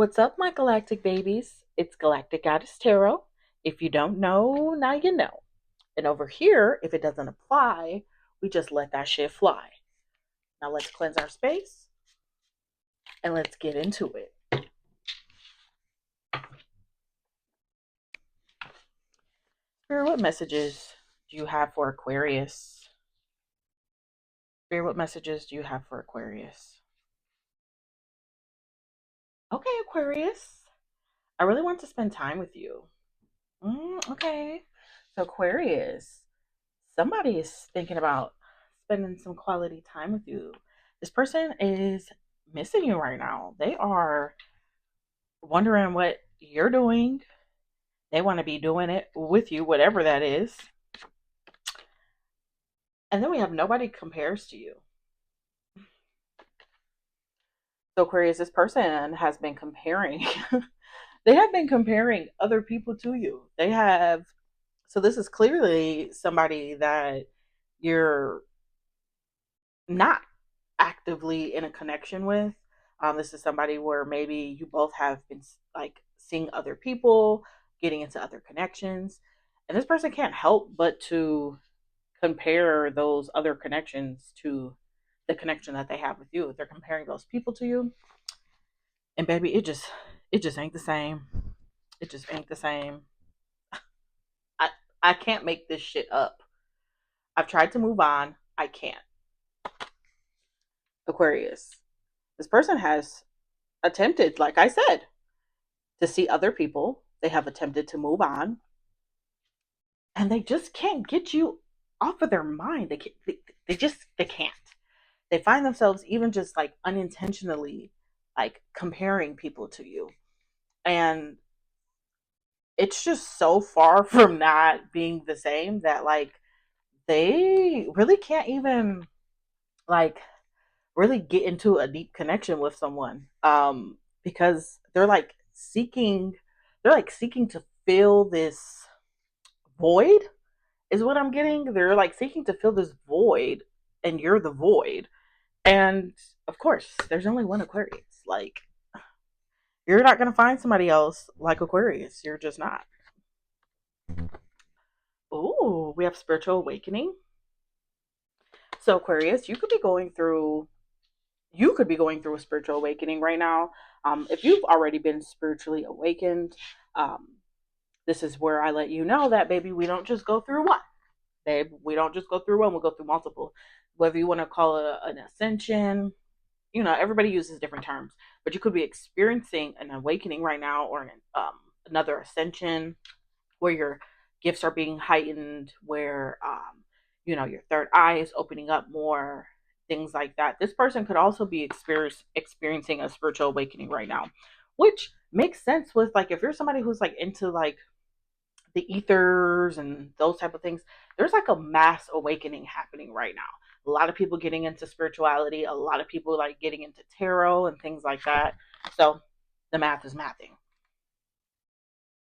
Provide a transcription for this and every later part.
What's up, my galactic babies? It's Galactic Goddess Tarot. If you don't know, now you know. And over here, if it doesn't apply, we just let that shit fly. Now let's cleanse our space and let's get into it. Spirit, what messages do you have for Aquarius? Spirit, what messages do you have for Aquarius? Okay, Aquarius. I really want to spend time with you. Okay. So, Aquarius, somebody is thinking about spending some quality time with you. This person is missing you right now. They are wondering what you're doing. They want to be doing it with you, whatever that is. And then we have nobody compares to you. So, Aquarius, this person has been comparing. They have been comparing other people to you. They have. So, this is clearly somebody that you're not actively in a connection with. This is somebody where maybe you both have been like seeing other people, getting into other connections, and this person can't help but to compare those other connections to the connection that they have with you. They're comparing those people to you, and baby, it just ain't the same. It just ain't the same. I I can't make this shit up. I've tried to move on. I can't. Aquarius. This person has attempted, like I said, to see other people. They have attempted to move on, and they just can't get you off of their mind. They can't. They find themselves even just like unintentionally like comparing people to you, and it's just so far from not being the same that like they really can't even like really get into a deep connection with someone because they're like seeking to fill this void is what I'm getting. They're like seeking to fill this void, and you're the void. And of course, there's only one Aquarius. Like, you're not gonna find somebody else like Aquarius. You're just not. Ooh, we have spiritual awakening. So Aquarius, you could be going through a spiritual awakening right now. If you've already been spiritually awakened, um, this is where I let you know that baby, we don't just go through one. Babe, we don't just go through one, we'll go through multiple. Whether you want to call it an ascension, everybody uses different terms, but you could be experiencing an awakening right now or another ascension where your gifts are being heightened, where, your third eye is opening up more, things like that. This person could also be experiencing a spiritual awakening right now, which makes sense with like if you're somebody who's like into like the ethers and those type of things. There's like a mass awakening happening right now. A lot of people getting into spirituality, a lot of people like getting into tarot and things like that. So the math is mathing.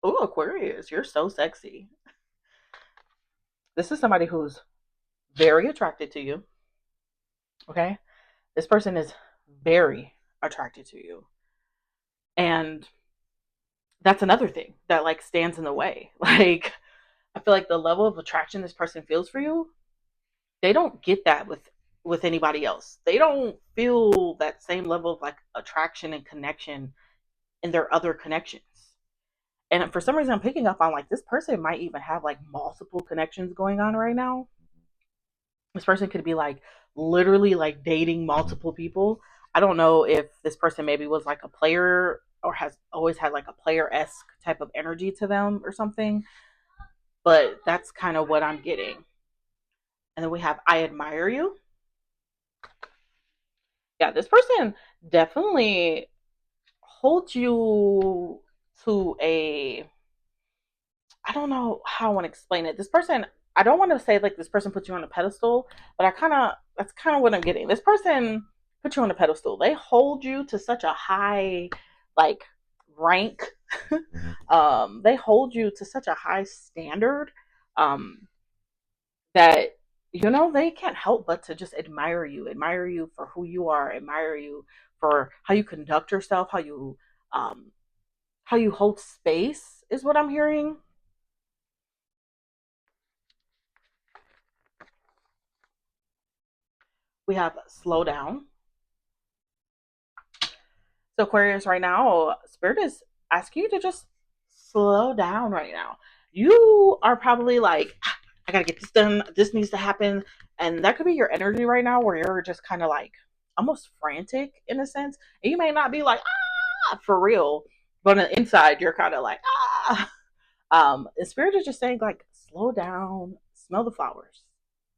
Oh, Aquarius, you're so sexy. This is somebody who's very attracted to you. Okay, this person is very attracted to you, and that's another thing that like stands in the way. Like, I feel like the level of attraction this person feels for you, they don't get that with anybody else. They don't feel that same level of like attraction and connection in their other connections. And for some reason, I'm picking up on like this person might even have like multiple connections going on right now. This person could be like literally like dating multiple people. I don't know if this person maybe was like a player or has always had like a player esque type of energy to them or something, but that's kind of what I'm getting. And then we have I admire you. Yeah, this person definitely holds you to a, I don't know how I want to explain it. This person, I don't want to say like this person puts you on a pedestal, but that's kind of what I'm getting. This person puts you on a pedestal. They hold you to such a high like rank. They hold you to such a high standard um that they can't help but to just admire you for who you are, admire you for how you conduct yourself, how you um, how you hold space is what I'm hearing. We have slow down. So Aquarius, right now, Spirit is asking you to just slow down right now. You are probably like, "Ah, I gotta get this done. This needs to happen," and that could be your energy right now, where you're just kind of like almost frantic in a sense. And you may not be like for real, but on the inside, you're kind of like ah. And Spirit is just saying like, slow down, smell the flowers.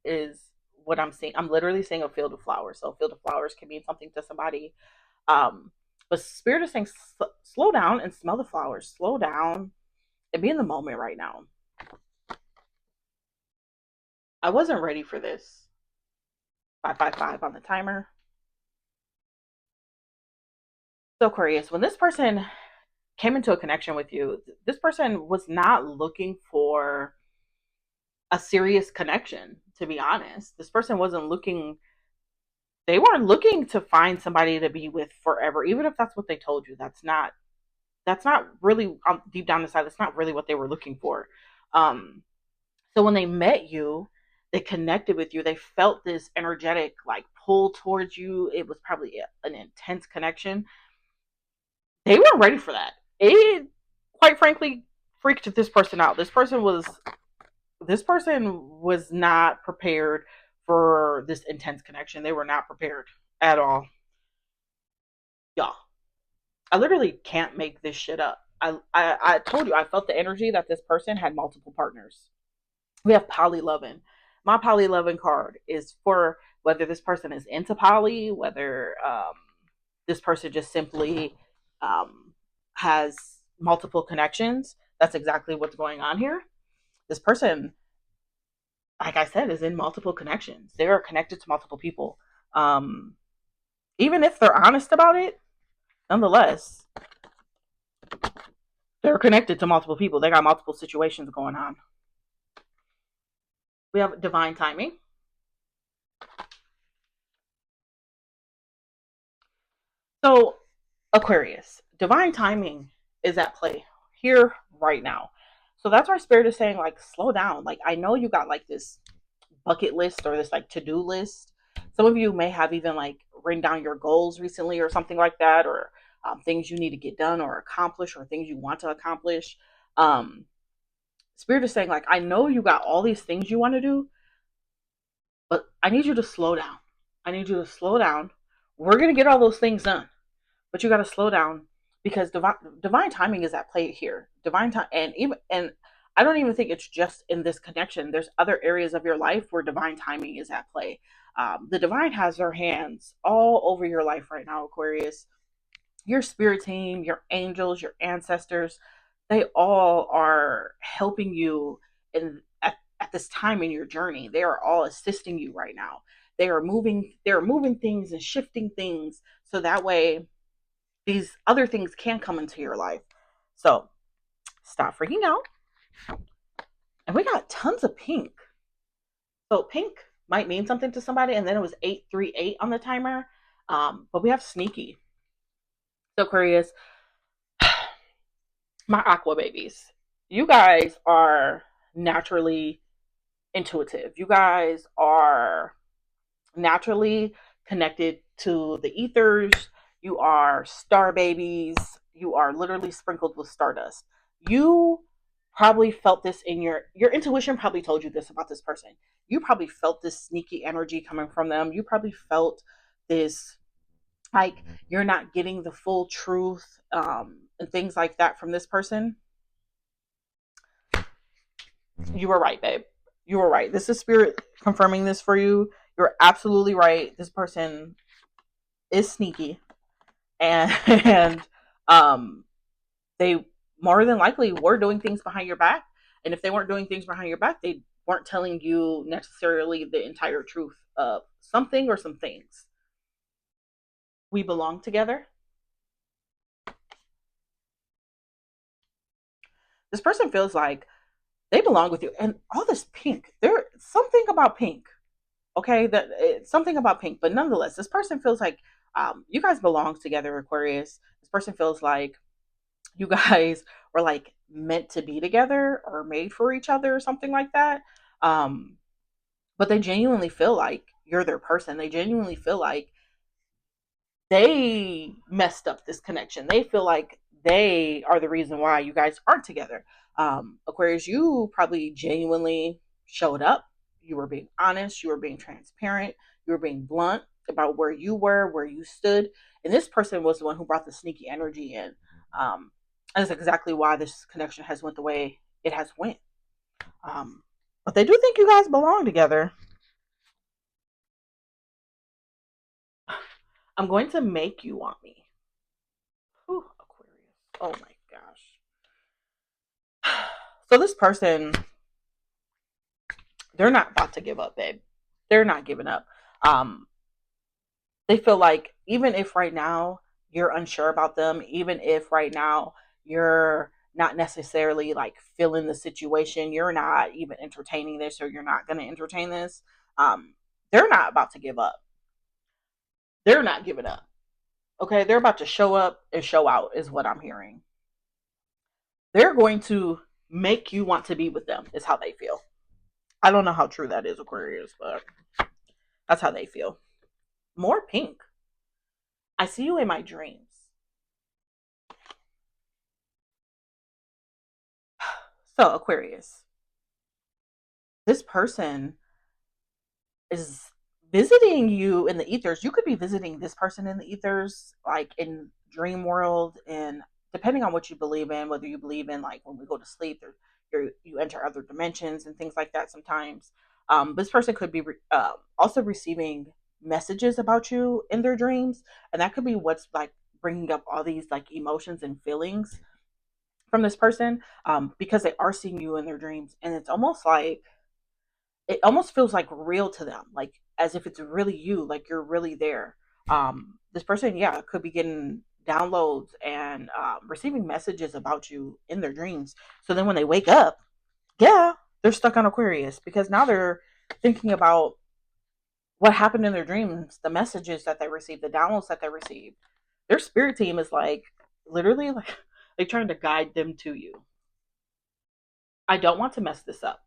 Is what I'm seeing. I'm literally seeing a field of flowers. So a field of flowers can mean something to somebody, um, but Spirit is saying, slow down and smell the flowers. Slow down and be in the moment right now. I wasn't ready for this. 555 on the timer. So Aquarius, when this person came into a connection with you, this person was not looking for a serious connection, to be honest. This person wasn't looking, they weren't looking to find somebody to be with forever, even if that's what they told you. That's not really deep down inside. That's not really what they were looking for. Um, so when they met you, they connected with you. They felt this energetic like pull towards you. It was probably an intense connection. They weren't ready for that. It, quite frankly, freaked this person out. This person was not prepared for this intense connection. They were not prepared at all. Y'all, I literally can't make this shit up. I told you I felt the energy that this person had multiple partners. We have poly loving. My poly loving card is for whether this person is into poly, whether this person just simply um, has multiple connections. That's exactly what's going on here. This person, like I said, is in multiple connections. They are connected to multiple people. Um, Even if they're honest about it, nonetheless, they're connected to multiple people. They got multiple situations going on. We have divine timing. So, Aquarius, divine timing is at play here right now. So that's why Spirit is saying, like, slow down. Like, I know you got like this bucket list or this like to do list. Some of you may have even like written down your goals recently or something like that, or things you need to get done or accomplish, or things you want to accomplish. Um, Spirit is saying, like, I know you got all these things you want to do, but I need you to slow down. I need you to slow down. We're going to get all those things done, but you got to slow down because divine timing is at play here. Divine time, and I don't even think it's just in this connection. There's other areas of your life where divine timing is at play. The divine has their hands all over your life right now, Aquarius. Your spirit team, your angels, your ancestors, they all are helping you at this time in your journey. They are all assisting you right now. They are moving things and shifting things so that way these other things can come into your life. So stop freaking out. And we got tons of pink. So pink might mean something to somebody. And then it was 838 on the timer. But we have sneaky. So Aquarius, my aqua babies, you guys are naturally intuitive. You guys are naturally connected to the ethers. You are star babies. You are literally sprinkled with stardust. You probably felt this in your intuition probably told you this about this person. You probably felt this sneaky energy coming from them. You probably felt this like you're not getting the full truth, and things like that from this person. You were right, babe. You were right. This is spirit confirming this for you. You're absolutely right. This person is sneaky, and and um they more than likely were doing things behind your back. And if they weren't doing things behind your back, they weren't telling you necessarily the entire truth of something or some things. We belong together. This person feels like they belong with you, and all this pink. There's something about pink. Okay, that it's something about pink, but nonetheless, this person feels like you guys belong together, Aquarius. This person feels like You guys were like meant to be together or made for each other or something like that. Um, but they genuinely feel like you're their person. They genuinely feel like they messed up this connection. They feel like they are the reason why you guys aren't together. Aquarius, you probably genuinely showed up. You were being honest. You were being transparent. You were being blunt about where you were, where you stood. And this person was the one who brought the sneaky energy in. Um, and that's exactly why this connection has went the way it has went. Um, but they do think you guys belong together. I'm going to make you want me. Whew, Aquarius. Oh my gosh. So this person, they're not about to give up, babe. They're not giving up. Um, they feel like even if right now you're unsure about them, even if right now you're not necessarily like feeling the situation, you're not even entertaining this or you're not going to entertain this, they're not about to give up. They're not giving up. Okay, they're about to show up and show out, is what I'm hearing. They're going to make you want to be with them, is how they feel. I don't know how true that is, Aquarius, but that's how they feel. More pink. I see you in my dreams. So, Aquarius, this person is visiting you in the ethers. You could be visiting this person in the ethers, like in dream world, and depending on what you believe in, whether you believe in like when we go to sleep, or you enter other dimensions and things like that. Sometimes, this person could be also receiving messages about you in their dreams, and that could be what's like bringing up all these like emotions and feelings from this person, because they are seeing you in their dreams, and it's almost like it almost feels like real to them, like as if it's really you, like you're really there. This person, yeah, could be getting downloads and receiving messages about you in their dreams. So then when they wake up, yeah, they're stuck on Aquarius because now they're thinking about what happened in their dreams, the messages that they received, the downloads that they received. Their spirit team is like literally like trying to guide them to you. I don't want to mess this up.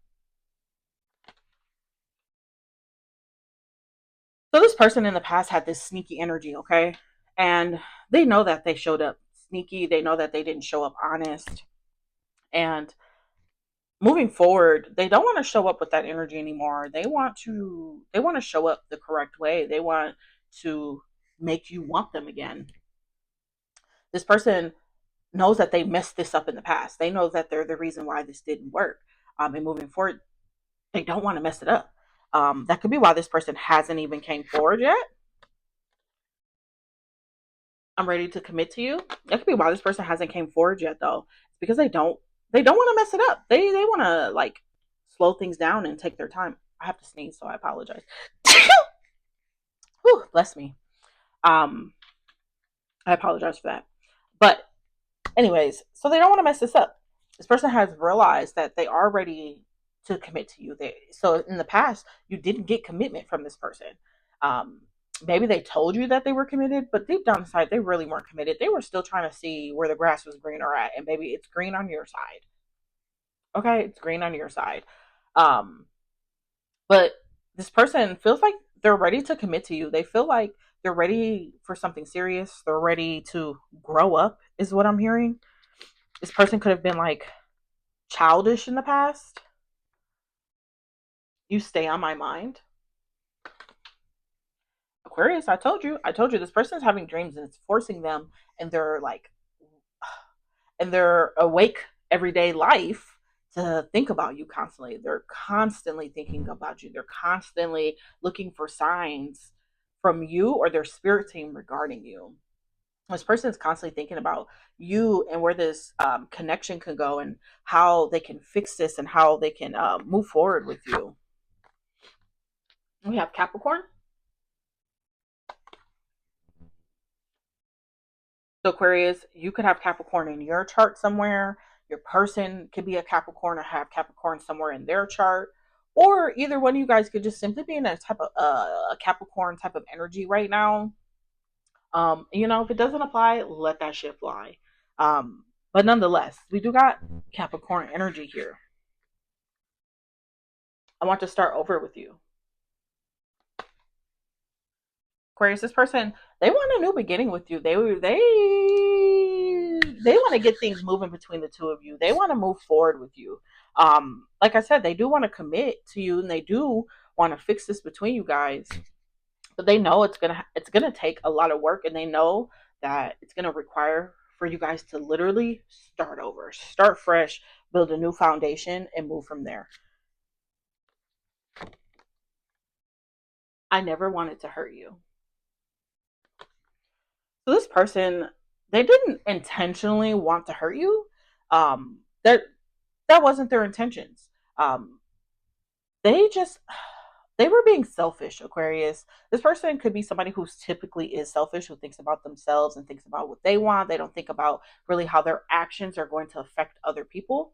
So this person in the past had this sneaky energy, okay? And they know that they showed up sneaky. They know that they didn't show up honest. And moving forward, they don't want to show up with that energy anymore. They want to show up the correct way. They want to make you want them again. This person knows that they messed this up in the past. They know that they're the reason why this didn't work. And moving forward, they don't want to mess it up. That could be why this person hasn't even came forward yet. I'm ready to commit to you. That could be why this person hasn't came forward yet, though. It's because they don't want to mess it up. They want to like slow things down and take their time. I have to sneeze, so I apologize. Whew, bless me. Um, I apologize for that. But anyways, so they don't want to mess this up. This person has realized that they are ready to commit to you. So in the past, you didn't get commitment from this person. Um, Maybe they told you that they were committed, but deep down inside, they really weren't committed. They were still trying to see where the grass was greener at, and maybe it's green on your side. Okay, it's green on your side. Um, but this person feels like they're ready to commit to you. They feel like they're ready for something serious. They're ready to grow up, is what I'm hearing. This person could have been like childish in the past. You stay on my mind. Aquarius, I told you this person's having dreams and it's forcing them and they're like in their awake everyday life to think about you constantly. They're constantly thinking about you. They're constantly looking for signs from you or their spirit team regarding you. This person is constantly thinking about you and where this connection can go and how they can fix this and how they can move forward with you. We have Capricorn. So Aquarius, you could have Capricorn in your chart somewhere. Your person could be a Capricorn or have Capricorn somewhere in their chart. Or either one of you guys could just simply be in a type of a Capricorn type of energy right now. If it doesn't apply, let that shit fly. Um, But nonetheless, we do got Capricorn energy here. I want to start over with you. Aquarius, this person, they want a new beginning with you. They want to get things moving between the two of you. They want to move forward with you. Like I said, they do want to commit to you, and they do want to fix this between you guys. But they know it's gonna take a lot of work, and they know that it's gonna require for you guys to literally start over, start fresh, build a new foundation, and move from there. I never wanted to hurt you. So this person, they didn't intentionally want to hurt you. That wasn't their intentions. They just they were being selfish, Aquarius. This person could be somebody who's typically is selfish, who thinks about themselves and thinks about what they want. They don't think about really how their actions are going to affect other people.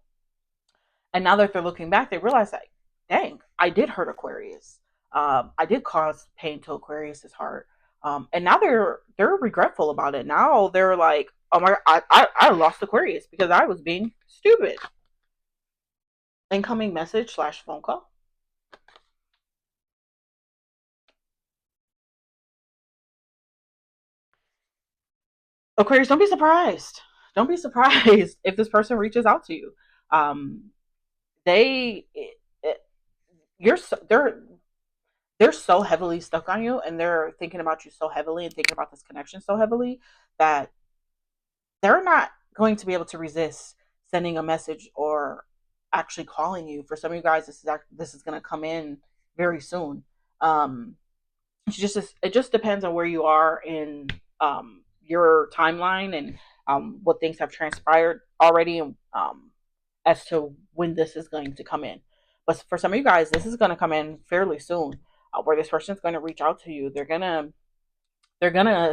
And now that they're looking back, they realize that, dang, I did hurt Aquarius. I did cause pain to Aquarius's heart. And now they're regretful about it. Now they're like, oh my, I lost Aquarius because I was being stupid. Incoming message slash phone call. Aquarius, don't be surprised. Don't be surprised if this person reaches out to you. Um, they, it, you're so, they're so heavily stuck on you, and they're thinking about you so heavily and thinking about this connection so heavily that they're not going to be able to resist sending a message or actually calling you. For some of you guys, this is going to come in very soon. Um, it just depends on where you are in your timeline and what things have transpired already, as to when this is going to come in. But for some of you guys, this is going to come in fairly soon, where this person is going to reach out to you. They're gonna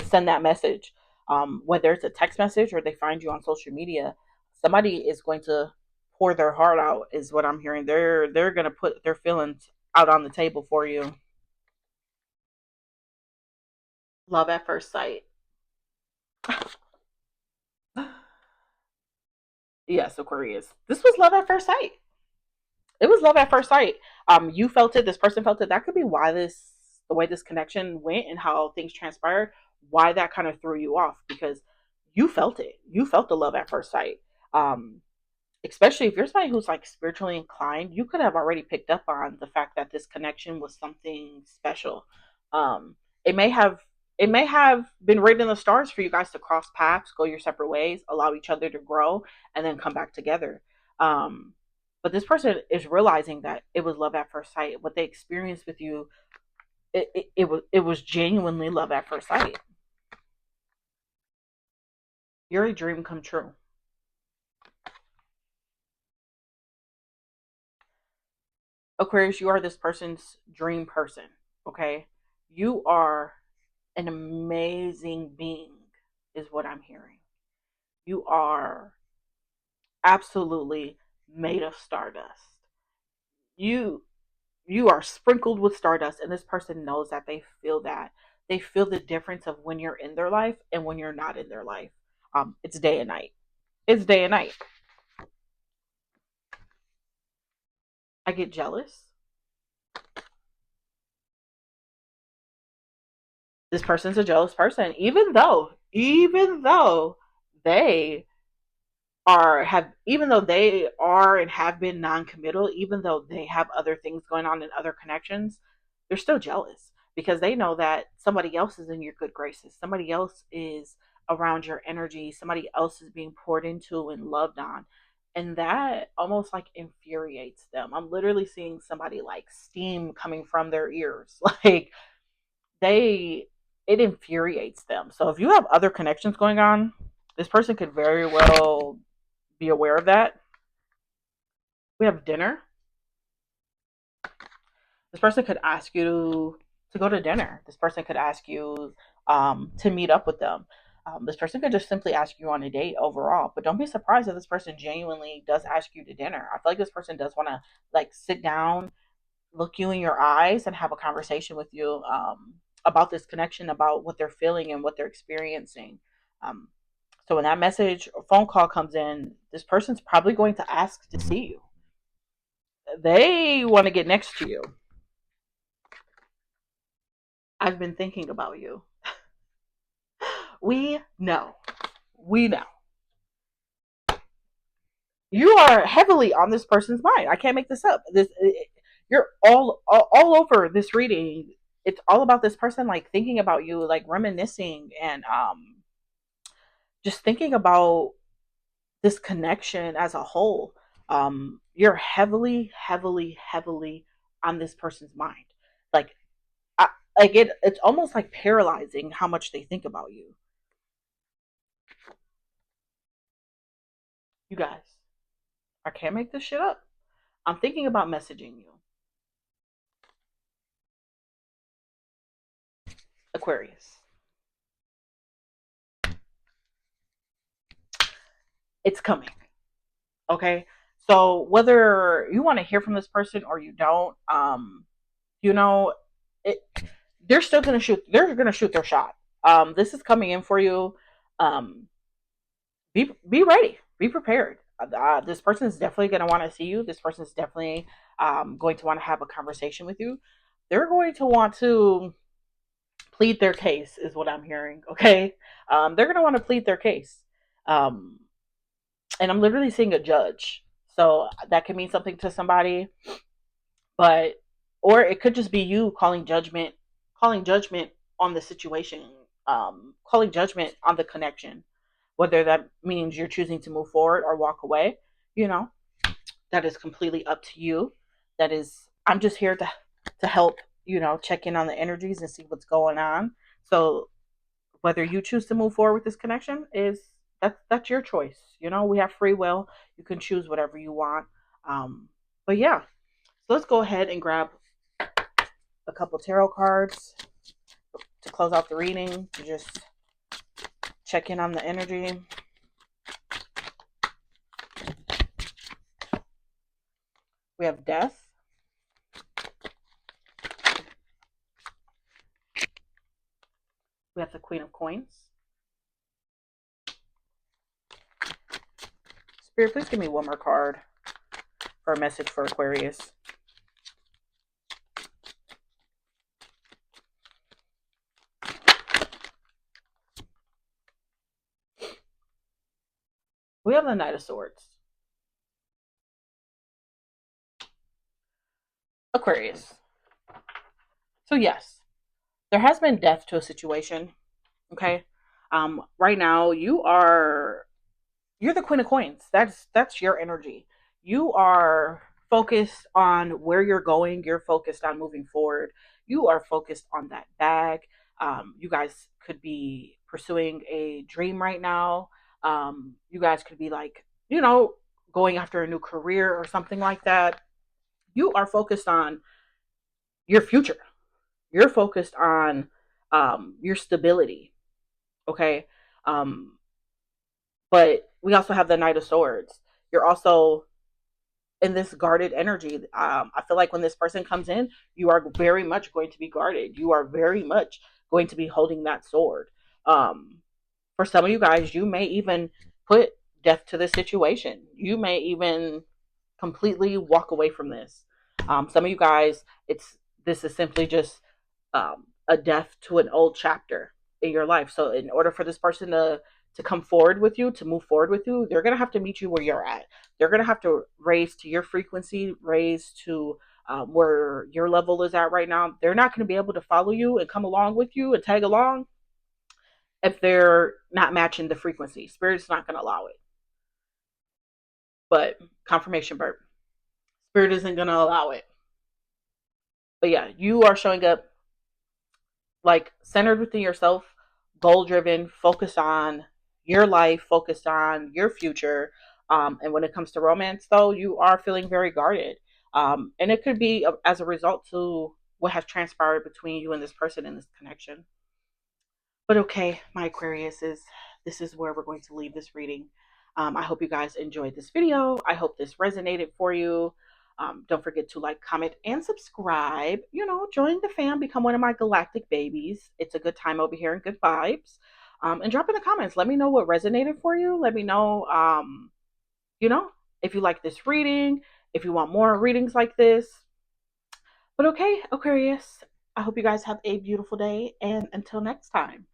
send that message, whether it's a text message or they find you on social media. Somebody is going to pour their heart out, is what I'm hearing. They're gonna put their feelings out on the table for you. Love at first sight. Yes, Aquarius. This was love at first sight. It was love at first sight. You felt it. This person felt it. That could be why the way this connection went and how things transpired, why that kind of threw you off, because you felt it. You felt the love at first sight. Um, Especially if you're somebody who's like spiritually inclined, you could have already picked up on the fact that this connection was something special. Um, it may have it may have been written in the stars for you guys to cross paths, go your separate ways, allow each other to grow, and then come back together. Um, but this person is realizing that it was love at first sight. What they experienced with you, it was genuinely love at first sight. You're a dream come true. Aquarius, you are this person's dream person. Okay, you are an amazing being, is what I'm hearing. You are absolutely made of stardust. You you are sprinkled with stardust, and this person knows that. They feel that. They feel the difference of when you're in their life and when you're not in their life. It's day and night. It's day and night. I get jealous. This person's a jealous person, even though they even though they are and have been non-committal, even though they have other things going on in other connections, they're still jealous because they know that somebody else is in your good graces, somebody else is around your energy, somebody else is being poured into and loved on, and that almost like infuriates them. I'm literally seeing somebody like steam coming from their ears. Like, they it infuriates them. So if you have other connections going on, this person could very well be aware of that. We have dinner. This person could ask you to go to dinner. This person could ask you to meet up with them. This person could just simply ask you on a date overall. But don't be surprised if this person genuinely does ask you to dinner. I feel like this person does want to like sit down, look you in your eyes, and have a conversation with you, about this connection, about what they're feeling and what they're experiencing. Um, So when that message or phone call comes in, this person's probably going to ask to see you. They want to get next to you. I've been thinking about you. We know. We know. You are heavily on this person's mind. I can't make this up. You're all over this reading. It's all about this person, like thinking about you, like reminiscing, and just thinking about this connection as a whole. You're heavily, heavily, heavily on this person's mind. Like, I, like it's almost like paralyzing how much they think about you. You guys, I can't make this shit up. I'm thinking about messaging you, Aquarius. It's coming. Okay. So whether you want to hear from this person or you don't, you know, it, they're still gonna shoot. They're gonna shoot their shot. This is coming in for you. Um, be ready. Be prepared. This person is definitely gonna want to see you. This person is definitely going to want to have a conversation with you. They're going to want to plead their case, is what I'm hearing. Okay. They're gonna want to plead their case. Um, and I'm literally seeing a judge. So that can mean something to somebody, but or it could just be you calling judgment on the situation, calling judgment on the connection, whether that means you're choosing to move forward or walk away. You know, that is completely up to you. That is, I'm just here to help. You know, check in on the energies and see what's going on. So whether you choose to move forward with this connection is that's your choice. You know, we have free will. You can choose whatever you want. Um, but yeah, so let's go ahead and grab a couple tarot cards to close out the reading, to just check in on the energy. We have Death. We have the Queen of Coins. Spirit, please give me one more card for a message for Aquarius. We have the Knight of Swords. Aquarius. So yes, there has been death to a situation. Okay. Right now you're the Queen of Coins. That's your energy. You are focused on where you're going. You're focused on moving forward. You are focused on that bag. You guys could be pursuing a dream right now. You guys could be like, going after a new career or something like that. You are focused on your future. You're focused on your stability. Okay. Um, but we also have the Knight of Swords. You're also in this guarded energy. I feel like when this person comes in, you are very much going to be guarded. You are very much going to be holding that sword. Um, for some of you guys, you may even put death to this situation. You may even completely walk away from this. Some of you guys, this is simply just a death to an old chapter in your life. So in order for this person to come forward with you, to move forward with you, they're gonna have to meet you where you're at. They're gonna have to raise to your frequency, raise to where your level is at right now. They're not gonna be able to follow you and come along with you and tag along if they're not matching the frequency. Spirit's not gonna allow it. But confirmation burp. Spirit isn't gonna allow it. But yeah, you are showing up like centered within yourself, goal driven, focused on your life, focused on your future. And when it comes to romance, though, you are feeling very guarded. And it could be as a result to what has transpired between you and this person in this connection. But okay, my Aquarius is this is where we're going to leave this reading. I hope you guys enjoyed this video. I hope this resonated for you. Don't forget to like, comment, and subscribe. Join the fam, become one of my galactic babies. It's a good time over here and good vibes. And drop in the comments. Let me know what resonated for you. Let me know, you know, if you like this reading, if you want more readings like this. But okay, Aquarius, I hope you guys have a beautiful day. And until next time,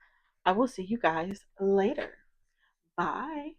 I will see you guys later. Bye.